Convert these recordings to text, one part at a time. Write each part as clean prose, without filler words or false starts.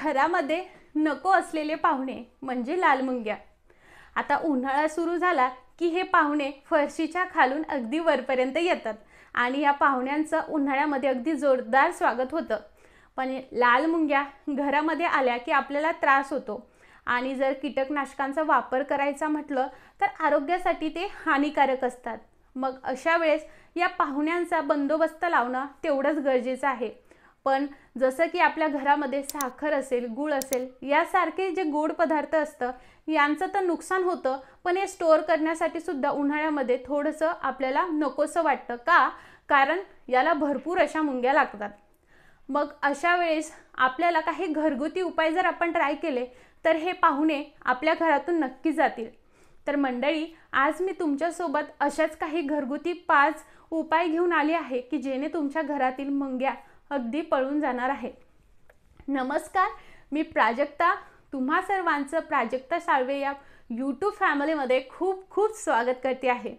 घरामध्ये नको असलेले पाहुणे म्हणजे लाल मुंग्या। आता उन्हाळा सुरू झाला की हे पाहुणे फरशीच्या खालून अगदी वरपर्यंत येतात आणि या पाहुण्यांचं उन्हाळ्यामध्ये अगदी जोरदार स्वागत होतं। पण लाल मुंग्या घरामध्ये आल्या की आपल्याला त्रास होतो आणि जर कीटकनाशकांचा वापर करायचा म्हटलं तर आरोग्यासाठी ते हानिकारक असतात। मग अशा वेळेस या पाहुण्यांचा बंदोबस्त लावणं तेवढंच गरजेचं आहे। पण जसं की आपल्या घरामध्ये साखर असेल, गूळ असेल, यासारखे जे गोड पदार्थ असतं यांचं तर नुकसान होतं, पण हे स्टोअर करण्यासाठी सुद्धा उन्हाळ्यामध्ये थोडंसं आपल्याला नकोसं वाटतं का, कारण याला भरपूर अशा मुंग्या लागतात। मग अशा वेळेस आपल्याला काही घरगुती उपाय जर आपण ट्राय केले तर हे पाहुणे आपल्या घरातून नक्की जातील। तर मंडळी, आज मी तुमच्यासोबत अशाच काही घरगुती 5 उपाय घेऊन आले आहे की जेणे तुमच्या घरातील मुंग्या अगदी पळून जाणार आहे। नमस्कार, मी प्राजक्ता, तुम्हा सर्वांचं प्राजक्ता साळवे या यूट्यूब फॅमिलीमध्ये खूप खूप स्वागत करते आहे।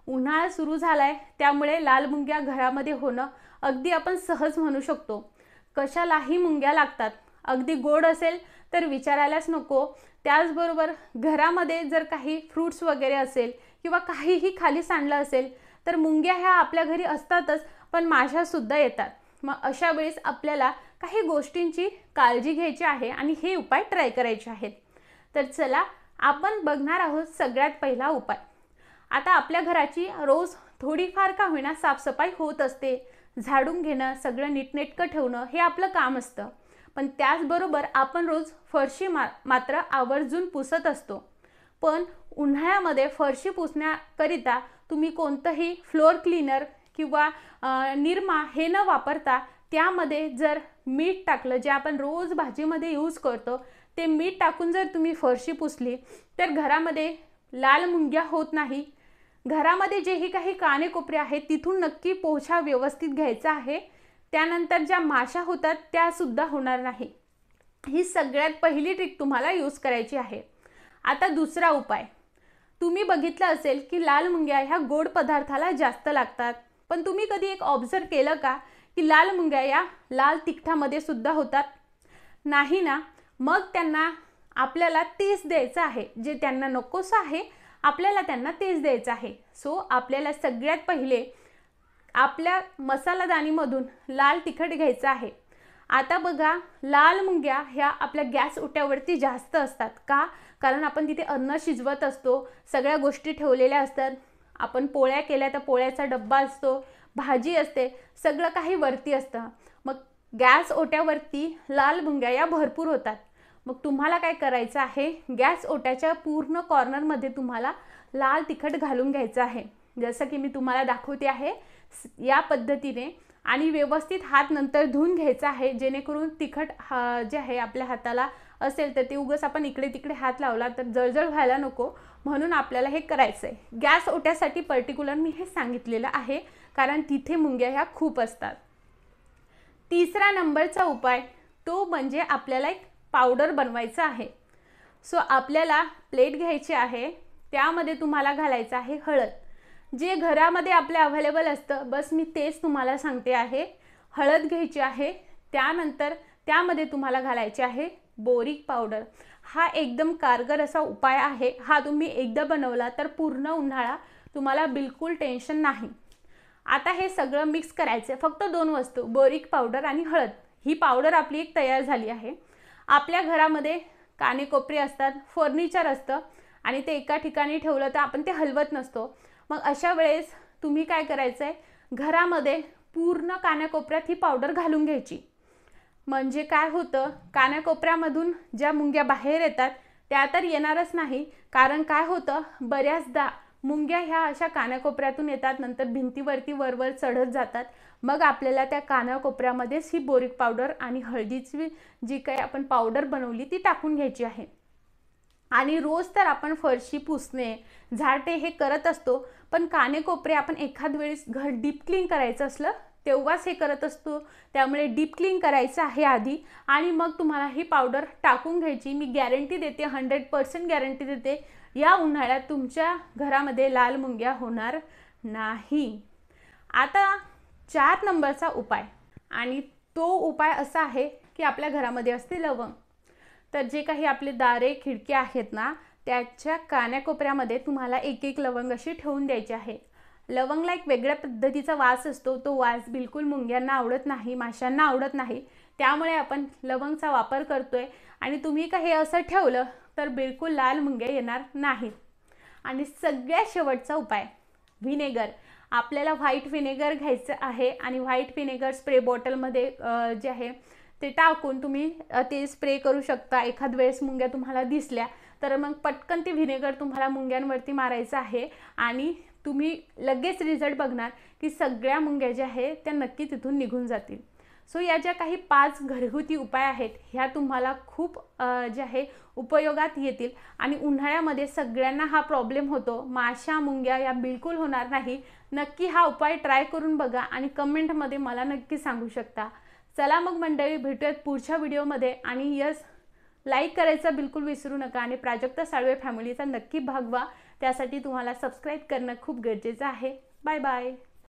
उन्हाळा सुरू झालाय त्यामुळे लाल मुंग्या घरामध्ये होणं अगदी आपण सहज म्हणू शकतो। कशालाही मुंग्या लागतात, अगदी गोड असेल तर विचारायलाच नको। त्याचबरोबर घरामध्ये जर काही फ्रूट्स वगैरे असेल किंवा काहीही खाली सांडलं असेल तर मुंग्या ह्या आपल्या घरी असतातच, पण माशा सुद्धा येतात। मग अशा वेळेस आपल्याला काही गोष्टींची काळजी घ्यायची आहे आणि हे उपाय ट्राय करायचे आहेत। तर चला आपण बघणार आहोत सगळ्यात पहिला उपाय। आता आपल्या घराची रोज थोडीफार का होईना साफसफाई होत असते, झाडून घेणं, सगळं नीटनेटकं ठेवणं हे आपलं काम असतं। पण त्याचबरोबर आपण रोज फरशी मात्र आवर्जून पुसत असतो। पण उन्हाळ्यामध्ये फरशी पुसण्याकरिता तुम्ही कोणतंही फ्लोअर क्लीनर किंवा निरमा हे न वापरता त्यामध्ये जर मीठ टाकलं, जे आपण रोज भाजीमध्ये यूज करतो, ते मीठ टाकून जर तुम्ही फरशी पुसली तर घरामध्ये लाल मुंग्या होत नाही। घरामध्ये जेही काही कानेकोपरे आहेत तिथून नक्की पोछा व्यवस्थित घ्यायचा आहे। त्यानंतर ज्या माशा होतात त्या सुद्धा होणार नाही। ही सगळ्यात पहिली ट्रिक तुम्हाला यूज करायची आहे। आता दुसरा उपाय, तुम्ही बघितलं असेल की लाल मुंग्या ह्या गोड पदार्थाला जास्त लागतात, पण तुम्ही कधी एक ऑब्झर्व केलं का की लाल मुंग्या या लाल तिखटामध्ये सुद्धा होतात? नाही ना? मग त्यांना आपल्याला तेच द्यायचं आहे, जे त्यांना नकोसं आहे आपल्याला त्यांना तेच द्यायचं आहे। सो आपल्याला सगळ्यात पहिले आपल्या मसालादानीमधून लाल तिखट घ्यायचं आहे। आता बघा, लाल मुंग्या ह्या आपल्या गॅस ओट्यावरती जास्त असतात का, कारण आपण तिथे अन्न शिजवत असतो, सगळ्या गोष्टी ठेवलेल्या असतात, आपण पोळ्या केल्या तर पोळ्याचा डब्बा असतो, भाजी असते, सगळं काही वरती असतं। मग गॅस ओट्यावरती लाल मुंग्या या भरपूर होतात। मग तुम्हाला काय करायचं आहे, गॅस ओट्याच्या पूर्ण कॉर्नरमध्ये तुम्हाला लाल तिखट घालून घ्यायचं आहे, जसं की मी तुम्हाला दाखवते आहे या पद्धतीने। आणि व्यवस्थित हात नंतर धुवून घ्यायचा आहे, जेणेकरून तिखट जे आहे आपल्या हाताला असेल तर ते उगाच आपण इकडे तिकडे हात लावला तर जळजळ व्हायला नको, म्हणून आपल्याला हे करायचं आहे। गॅस ओट्यासाठी पर्टिक्युलर मी हे सांगितलेलं आहे, कारण तिथे मुंग्या ह्या खूप असतात। तिसरा नंबरचा उपाय तो म्हणजे आपल्याला एक पावडर बनवायचं आहे। सो आपल्याला प्लेट घ्यायची आहे, त्यामध्ये तुम्हाला घालायचं आहे हळद, जे घरामध्ये आपल्या अवेलेबल असतं, बस मी तेच तुम्हाला सांगते आहे। हळद घ्यायची आहे, त्यानंतर त्यामध्ये तुम्हाला घालायचे आहे बोरिक पावडर। हा एकदम कारगर असा उपाय आहे। हा तुम्ही एकदा बनवला तर पूर्ण उन्हाळा तुम्हाला बिलकुल टेन्शन नाही। आता हे सगळं मिक्स करायचं, फक्त 2 वस्तू, बोरिक पावडर आणि हळद। ही पावडर आपली एक तयार झाली आहे। आपल्या घरामध्ये कानेकोपरे असतात, फर्निचर असतं आणि ते एका ठिकाणी ठेवलं तर आपण ते हलवत नसतो। मग अशा वेळेस तुम्ही काय करायचं आहे, घरामध्ये पूर्ण कानाकोपऱ्यात ही पावडर घालून घ्यायची। म्हणजे काय होतं, कानाकोपऱ्यामधून ज्या मुंग्या बाहेर येतात त्या तर येणारच नाही, कारण काय होतं, बऱ्याचदा मुंग्या ह्या अशा कानाकोपऱ्यातून येतात, नंतर भिंतीवरती वरवर चढत जातात। मग आपल्याला त्या कानाकोपऱ्यामध्येच ही बोरिक पावडर आणि हळदीची जी काही आपण पावडर बनवली ती टाकून घ्यायची आहे। आणि रोज तर आपण फरशी पुसणे, झाडणे हे करत असतो, पण कानेकोपरे आपण एखाद वेळेस घर डीप क्लीन करायचं असलं तेव्हाच हे करत असतो। त्यामुळे डीप क्लीन करायचं आहे आधी आणि मग तुम्हाला ही पावडर टाकून घ्यायची। मी गॅरंटी देते, 100% गॅरंटी देते, या उन्हाळ्यात तुमच्या घरामध्ये लाल मुंग्या होणार नाही। आता 4 नंबरचा उपाय, आणि तो उपाय असा आहे की आपल्या घरामध्ये असते लवंग। तर जे काही आपले दारे खिडक्या आहेत ना, त्याच्या कानाकोपऱ्यामध्ये तुम्हाला एक एक लवंग अशी ठेवून द्यायची आहे. लवंगला एक वेगळ्या पद्धतीचा वास असतो. तो वास बिलकुल मुंग्यांना आवडत नाही, माशांना आवडत नाही. त्यामुळे आपण लवंगचा वापर करतोय. आणि तुम्ही का हे असं ठेवलं तर बिलकुल लाल मुंग्या येणार नाहीत. आणि सगळ्यात शेवटचा उपाय, व्हिनेगर. आपल्याला व्हाईट व्हिनेगर घ्यायचं आहे आणि व्हाईट व्हिनेगर स्प्रे बॉटलमध्ये जे आहे ते टाकून तुम्ही ते स्प्रे करू शकता. एखाद वेळेस मुंग्या तुम्हाला दिसल्या तर मग पटकन ते व्हिनेगर तुम्हाला मुंग्यांवरती मारायचं आहे आणि तुम्ही लगेच रिझल्ट बघणार की सगळ्या मुंग्या ज्या आहेत त्या नक्की तिथून निघून जातील. सो या ज्या काही 5 घरगुती उपाय आहेत ह्या तुम्हाला खूप जे आहे उपयोगात येतील. आणि उन्हाळ्यामध्ये सगळ्यांना हा प्रॉब्लेम होतो, माशा मुंग्या या बिलकुल होणार नाही. नक्की हा उपाय ट्राय करून बघा आणि कमेंटमध्ये मला नक्की सांगू शकता. चला मग मंडळी, भेटूयात पुढच्या व्हिडिओमध्ये. आणि यस, लाईक करायचं बिलकुल विसरू नका आणि प्राजक्ता साळवे फॅमिलीचा नक्की भाग व्हा. त्यासाठी तुम्हाला सबस्क्राईब करणं खूप गरजेचं आहे. Bye bye.